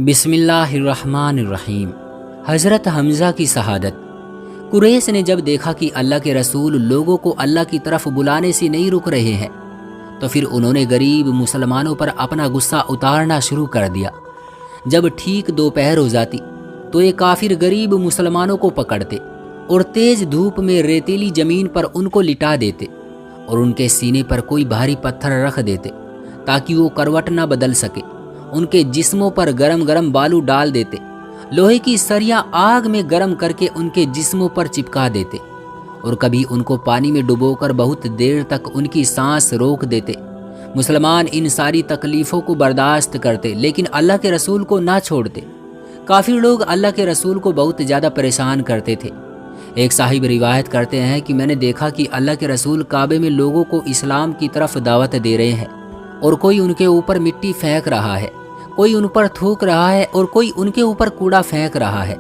بسم اللہ الرحمن الرحیم۔ حضرت حمزہ کی شہادت۔ قریش نے جب دیکھا کہ اللہ کے رسول لوگوں کو اللہ کی طرف بلانے سے نہیں رک رہے ہیں تو پھر انہوں نے غریب مسلمانوں پر اپنا غصہ اتارنا شروع کر دیا۔ جب ٹھیک دوپہر ہو جاتی تو یہ کافر غریب مسلمانوں کو پکڑتے اور تیز دھوپ میں ریتیلی زمین پر ان کو لٹا دیتے اور ان کے سینے پر کوئی بھاری پتھر رکھ دیتے تاکہ وہ کروٹ نہ بدل سکے۔ ان کے جسموں پر گرم گرم بالو ڈال دیتے، لوہے کی سریاں آگ میں گرم کر کے ان کے جسموں پر چپکا دیتے اور کبھی ان کو پانی میں ڈبو کر بہت دیر تک ان کی سانس روک دیتے۔ مسلمان ان ساری تکلیفوں کو برداشت کرتے لیکن اللہ کے رسول کو نہ چھوڑتے۔ کافر لوگ اللہ کے رسول کو بہت زیادہ پریشان کرتے تھے۔ ایک صاحب روایت کرتے ہیں کہ میں نے دیکھا کہ اللہ کے رسول کعبے میں لوگوں کو اسلام کی طرف دعوت دے رہے ہیں اور کوئی ان کے اوپر مٹی پھینک رہا ہے، کوئی ان پر تھوک رہا ہے اور کوئی ان کے اوپر کوڑا پھینک رہا ہے،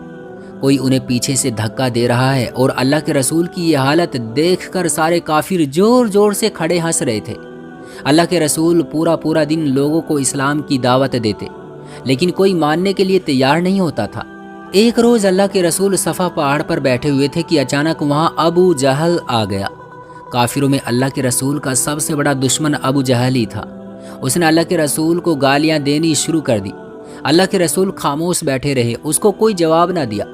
کوئی انہیں پیچھے سے دھکا دے رہا ہے، اور اللہ کے رسول کی یہ حالت دیکھ کر سارے کافر زور زور سے کھڑے ہنس رہے تھے۔ اللہ کے رسول پورا دن لوگوں کو اسلام کی دعوت دیتے لیکن کوئی ماننے کے لیے تیار نہیں ہوتا تھا۔ ایک روز اللہ کے رسول صفا پہاڑ پر بیٹھے ہوئے تھے کہ اچانک وہاں ابو جہل آ گیا۔ کافروں میں اللہ کے رسول کا سب سے بڑا دشمن ابو جہل ہی تھا۔ اس نے اللہ کے رسول کو گالیاں دینی شروع کر دی۔ اللہ کے رسول خاموش بیٹھے رہے، اس کو کوئی جواب نہ دیا۔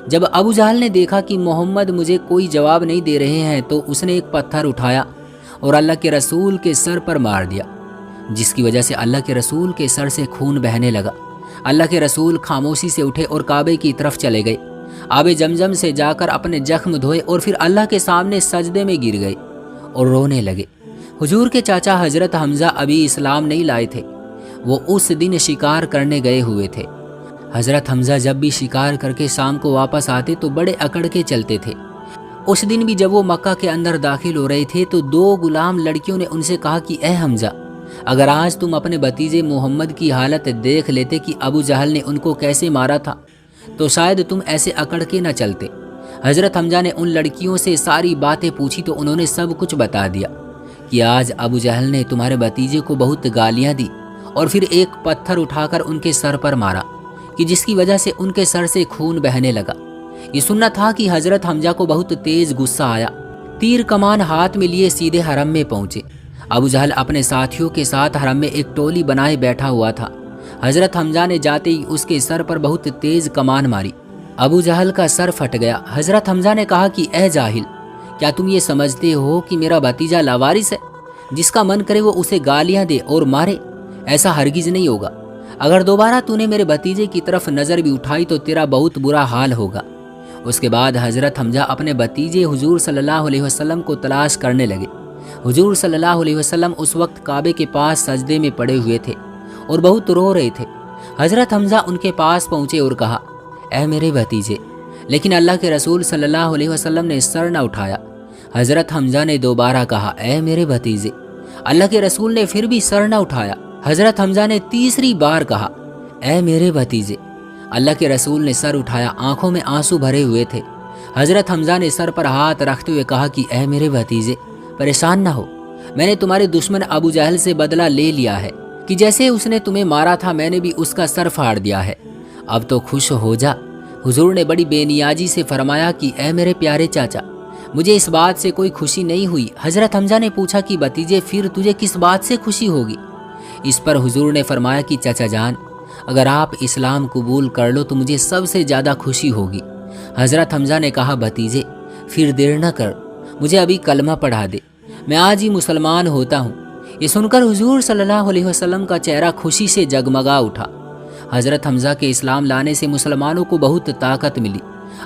جب ابو جہل نے دیکھا کہ محمد مجھے کوئی جواب نہیں دے رہے ہیں تو اس نے ایک پتھر اٹھایا اور اللہ کے رسول کے سر پر مار دیا، جس کی وجہ سے اللہ کے رسول کے سر سے خون بہنے لگا۔ اللہ کے رسول خاموشی سے اٹھے اور کعبے کی طرف چلے گئے، آب زمزم سے جا کر اپنے زخم دھوئے اور پھر اللہ کے سامنے سجدے میں گر گئے اور رونے لگے۔ حضور کے چاچا حضرت حمزہ ابھی اسلام نہیں لائے تھے، وہ اس دن شکار کرنے گئے ہوئے تھے۔ حضرت حمزہ جب بھی شکار کر کے شام کو واپس آتے تو بڑے اکڑ کے چلتے تھے۔ اس دن بھی جب وہ مکہ کے اندر داخل ہو رہے تھے تو دو غلام لڑکیوں نے ان سے کہا کہ اے حمزہ، اگر آج تم اپنے بھتیجے محمد کی حالت دیکھ لیتے کہ ابو جہل نے ان کو کیسے مارا تھا تو شاید تم ایسے اکڑ کے نہ چلتے۔ حضرت حمزہ نے ان لڑکیوں سے ساری باتیں پوچھی تو انہوں نے سب کچھ بتا دیا کہ آج ابو جہل نے تمہارے بھتیجے کو بہت گالیاں دی اور پھر ایک پتھر اٹھا کر ان کے سر پر مارا کہ جس کی وجہ سے ان کے سر سے خون بہنے لگا۔ یہ سننا تھا کہ حضرت حمزہ کو بہت تیز غصہ آیا، تیر کمان ہاتھ میں لیے سیدھے حرم میں پہنچے۔ ابو جہل اپنے ساتھیوں کے ساتھ حرم میں ایک ٹولی بنائے بیٹھا ہوا تھا۔ حضرت حمزہ نے جاتے ہی اس کے سر پر بہت تیز کمان ماری، ابو جہل کا سر پھٹ گیا۔ حضرت حمزہ نے کہا کہ اے جاہل، کیا تم یہ سمجھتے ہو کہ میرا بھتیجا لاوارث ہے؟ جس کا من کرے وہ اسے گالیاں دے اور مارے، ایسا ہرگز نہیں ہوگا۔ اگر دوبارہ تو نے میرے بھتیجے کی طرف نظر بھی اٹھائی تو تیرا بہت برا حال ہوگا۔ اس کے بعد حضرت حمزہ اپنے بھتیجے حضور صلی اللہ علیہ وسلم کو تلاش کرنے لگے۔ حضور صلی اللہ علیہ وسلم اس وقت کعبے کے پاس سجدے میں پڑے ہوئے تھے اور بہت رو رہے تھے۔ حضرت حمزہ ان کے پاس پہنچے اور کہا، اے میرے بھتیجے، لیکن اللہ کے رسول صلی اللہ علیہ وسلم نے سر نہ اٹھایا۔ حضرت حمزہ نے دوبارہ کہا، اے میرے بھتیجے۔ اللہ کے رسول نے پھر بھی سر نہ اٹھایا۔ حضرت حمزہ نے تیسری بار کہا، اے میرے بھتیجے۔ اللہ کے رسول نے سر اٹھایا، آنکھوں میں آنسو بھرے ہوئے تھے۔ حضرت حمزہ نے سر پر ہاتھ رکھتے ہوئے کہا کہ اے میرے بھتیجے، پریشان نہ ہو، میں نے تمہارے دشمن ابو جہل سے بدلہ لے لیا ہے کہ جیسے اس نے تمہیں مارا تھا میں نے بھی اس کا سر پھاڑ دیا ہے، اب تو خوش ہو جا۔ حضور نے بڑی بے نیازی سے فرمایا کہ اے میرے پیارے چاچا، مجھے اس بات سے کوئی خوشی نہیں ہوئی۔ حضرت حمزہ نے پوچھا کہ بھتیجے پھر تجھے کس بات سے خوشی ہوگی؟ اس پر حضور نے فرمایا کہ چچا جان، اگر آپ اسلام قبول کر لو تو مجھے سب سے زیادہ خوشی ہوگی۔ حضرت حمزہ نے کہا، بھتیجے پھر دیر نہ کر، مجھے ابھی کلمہ پڑھا دے، میں آج ہی مسلمان ہوتا ہوں۔ یہ سن کر حضور صلی اللہ علیہ وسلم کا چہرہ خوشی سے جگمگا اٹھا۔ حضرت حمزہ کے اسلام لانے سے مسلمانوں کو بہت طاقت ملی۔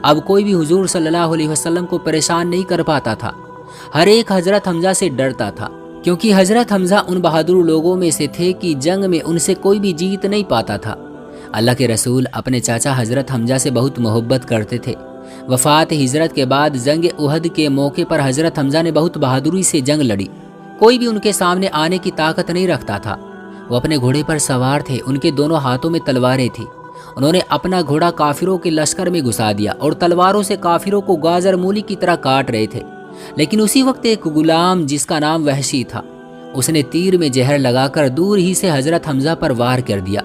اب کوئی بھی حضور صلی اللہ علیہ وسلم کو پریشان نہیں کر پاتا تھا۔ ہر ایک حضرت حمزہ سے ڈرتا تھا کیونکہ حضرت حمزہ ان بہادر لوگوں میں سے تھے کہ جنگ میں ان سے کوئی بھی جیت نہیں پاتا تھا۔ اللہ کے رسول اپنے چاچا حضرت حمزہ سے بہت محبت کرتے تھے۔ وفات ہجرت کے بعد جنگ احد کے موقع پر حضرت حمزہ نے بہت بہادری سے جنگ لڑی۔ کوئی بھی ان کے سامنے آنے کی طاقت نہیں رکھتا تھا۔ وہ اپنے گھوڑے پر سوار تھے، ان کے دونوں ہاتھوں میں تلواریں تھیں۔ انہوں نے اپنا گھوڑا کافروں کے لشکر میں گھسا دیا اور تلواروں سے کافروں کو گاجر مولی کی طرح کاٹ رہے تھے۔ لیکن اسی وقت ایک غلام جس کا نام وحشی تھا، اس نے تیر میں زہر لگا کر دور ہی سے حضرت حمزہ پر وار کر دیا۔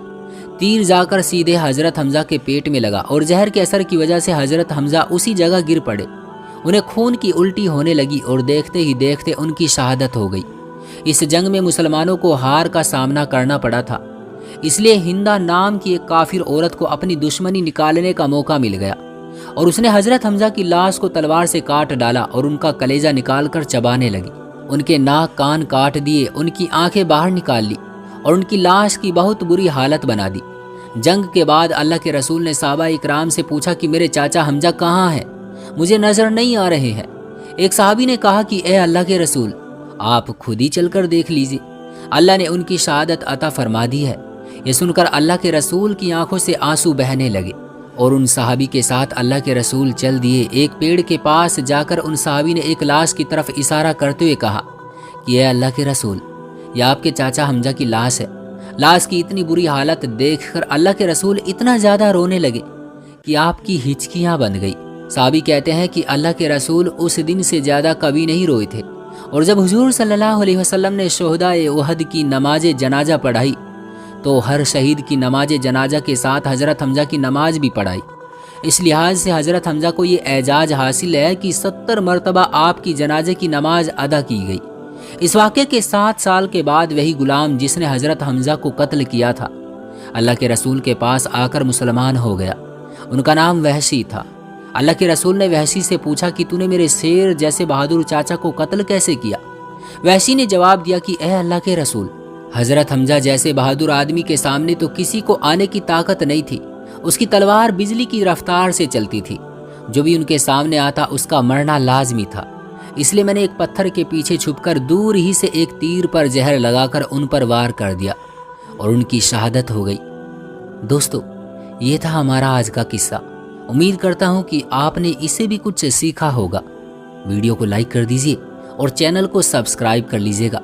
تیر جا کر سیدھے حضرت حمزہ کے پیٹ میں لگا اور زہر کے اثر کی وجہ سے حضرت حمزہ اسی جگہ گر پڑے۔ انہیں خون کی الٹی ہونے لگی اور دیکھتے ہی دیکھتے ان کی شہادت ہو گئی۔ اس جنگ میں مسلمانوں کو ہار کا سامنا کرنا پڑا تھا، اس لیے ہندا نام کی ایک کافر عورت کو اپنی دشمنی نکالنے کا موقع مل گیا اور اس نے حضرت حمزہ کی لاش کو تلوار سے کاٹ ڈالا اور ان کا کلیجہ نکال کر چبانے لگی۔ ان کے ناک کان کاٹ دیے، ان کی آنکھیں باہر نکال لی اور ان کی لاش کی بہت بری حالت بنا دی۔ جنگ کے بعد اللہ کے رسول نے صحابہ اکرام سے پوچھا کہ میرے چاچا حمزہ کہاں ہیں؟ مجھے نظر نہیں آ رہے ہیں۔ ایک صحابی نے کہا کہ اے اللہ کے رسول، آپ خود ہی چل کر دیکھ لیجیے، اللہ نے ان کی شہادت عطا فرما دی ہے۔ یہ سن کر اللہ کے رسول کی آنکھوں سے آنسو بہنے لگے اور ان صحابی کے ساتھ اللہ کے رسول چل دیے۔ ایک پیڑ کے پاس جا کر ان صحابی نے ایک لاش کی طرف اشارہ کرتے ہوئے کہا کہ اے اللہ کے رسول، یہ آپ کے چاچا حمزہ کی لاش ہے۔ لاش کی اتنی بری حالت دیکھ کر اللہ کے رسول اتنا زیادہ رونے لگے کہ آپ کی ہچکیاں بند گئی۔ صحابی کہتے ہیں کہ اللہ کے رسول اس دن سے زیادہ کبھی نہیں روئے تھے، اور جب حضور صلی اللہ علیہ وسلم نے شہدائے احد کی نماز جنازہ پڑھائی تو ہر شہید کی نماز جنازہ کے ساتھ حضرت حمزہ کی نماز بھی پڑھائی۔ اس لحاظ سے حضرت حمزہ کو یہ اعزاز حاصل ہے کہ 70 مرتبہ آپ کی جنازے کی نماز ادا کی گئی۔ اس واقعے کے 7 سال کے بعد وہی غلام جس نے حضرت حمزہ کو قتل کیا تھا اللہ کے رسول کے پاس آ کر مسلمان ہو گیا۔ ان کا نام وحشی تھا۔ اللہ کے رسول نے وحشی سے پوچھا کہ تو نے میرے شیر جیسے بہادر چاچا کو قتل کیسے کیا؟ وحشی نے جواب دیا کہ اے اللہ کے رسول، حضرت حمزہ جیسے بہادر آدمی کے سامنے تو کسی کو آنے کی طاقت نہیں تھی۔ اس کی تلوار بجلی کی رفتار سے چلتی تھی، جو بھی ان کے سامنے آتا اس کا مرنا لازمی تھا۔ اس لیے میں نے ایک پتھر کے پیچھے چھپ کر دور ہی سے ایک تیر پر زہر لگا کر ان پر وار کر دیا اور ان کی شہادت ہو گئی۔ دوستو، یہ تھا ہمارا آج کا قصہ۔ امید کرتا ہوں کہ آپ نے اسے بھی کچھ سیکھا ہوگا۔ ویڈیو کو لائک کر دیجئے اور چینل کو سبسکرائب کر لیجئے گا،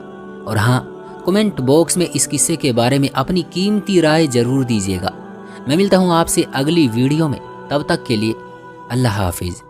اور ہاں، کمنٹ باکس میں اس قصے کے بارے میں اپنی قیمتی رائے ضرور دیجیے گا۔ میں ملتا ہوں آپ سے اگلی ویڈیو میں، تب تک کے لیے اللہ حافظ۔